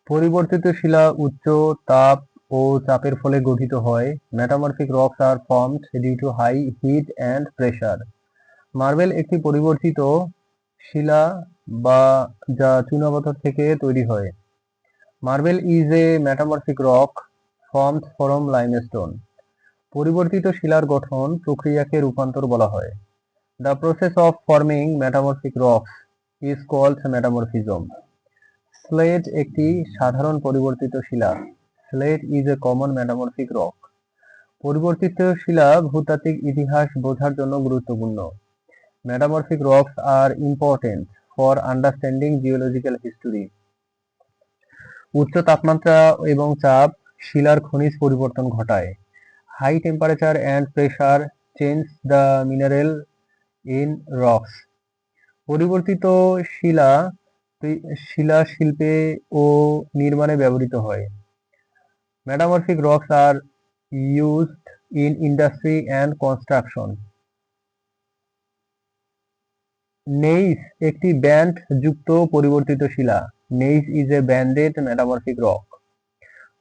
পরিবর্তিত শিলা উচ্চ তাপ ও চাপের ফলে গঠিত হয়। Metamorphic rocks are formed due to high heat and pressure. Marble একটি পরিবর্তিত শিলা বা যা চুনাপাথর থেকে তৈরি হয়। Marble is a metamorphic rock formed from limestone. পরিবর্তিত শিলার গঠন প্রক্রিয়াকে রূপান্তর বলা হয়। The process of forming metamorphic rocks is called metamorphism. Slate একটি সাধারণ পরিবর্তিত শিলা। Slate is a common metamorphic rock. পরিবর্তিত শিলা ভূতাত্ত্বিক ইতিহাস বোঝার জন্য গুরুত্বপূর্ণ। Metamorphic rocks are important for understanding geological history. উচ্চ তাপমাত্রা এবং চাপ শিলার খনিজ পরিবর্তন ঘটায়। High temperature and pressure change the mineral in rocks. পরিবর্তিত শিলা শিলা শিল্পে ও নির্মাণে ব্যবহৃত হয়। Metamorphic rocks are used in industry and construction. Gneiss একটি ব্যান্ড যুক্ত পরিবর্তিত শিলা। Gneiss is a banded metamorphic rock.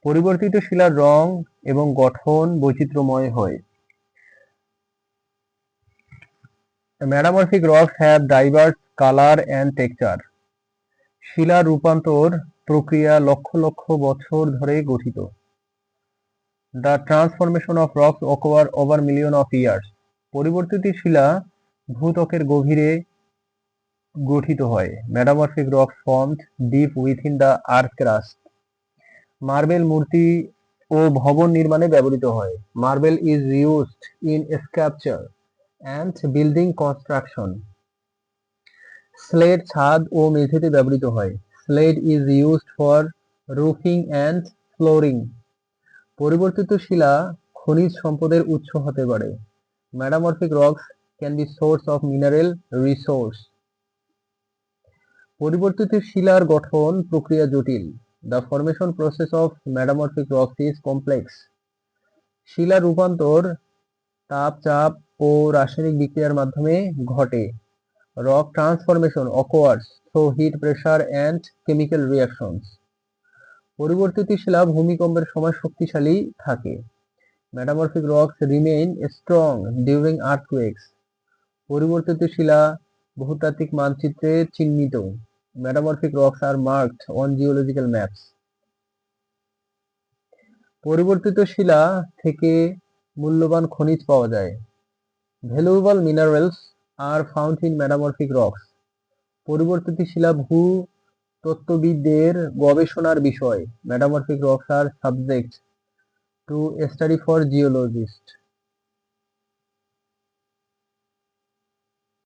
পরিবর্তিত শিলার রং এবং গঠন বৈচিত্র্যময় হয়। Metamorphic rocks have diverse colour and texture. শিলার রূপান্তর প্রক্রিয়া লক্ষ লক্ষ বছর ধরে গঠিত। The transformation of rocks occur over million of years. পরিবর্তিত শিলা ভূত্বকের গভীরে গঠিত হয়। Metamorphic rocks formed deep within the earth crust. Marble মূর্তি ও ভবন নির্মাণে ব্যবহৃত হয়। Marble is used in sculpture and building construction. Slate ছাদ ও মেঝেতে ব্যবহৃত হয়। Slate is used for roofing and flooring. পরিবর্তিত শিলা খনিজ সম্পদের উৎস হতে পারে। Metamorphic rocks can be source of mineral resource. পরিবর্তিত শিলার গঠন প্রক্রিয়া জটিল। The formation process of metamorphic rocks is complex. শিলা রূপান্তর তাপ, চাপ ও রাসায়নিক বিক্রিয়ার মাধ্যমে ঘটে। Rock transformation occurs through heat, pressure and chemical reactions. পরিবর্তিত শিলা ভূমিকম্পের সময় শক্তিশালী থাকে। Metamorphic rocks remain strong during earthquakes. পরিবর্তিত শিলা ভূতাত্ত্বিক মানচিত্রে চিহ্নিত। Metamorphic rocks are marked on geological maps. পরিবর্তিত শিলা থেকে মূল্যবান খনিজ পাওয়া যায়। Valuable minerals are found in metamorphic rocks. পরিবর্তিত শিলা ভূতত্ত্ববিদদের গবেষণার বিষয়। Metamorphic rocks are subject to study for geologist.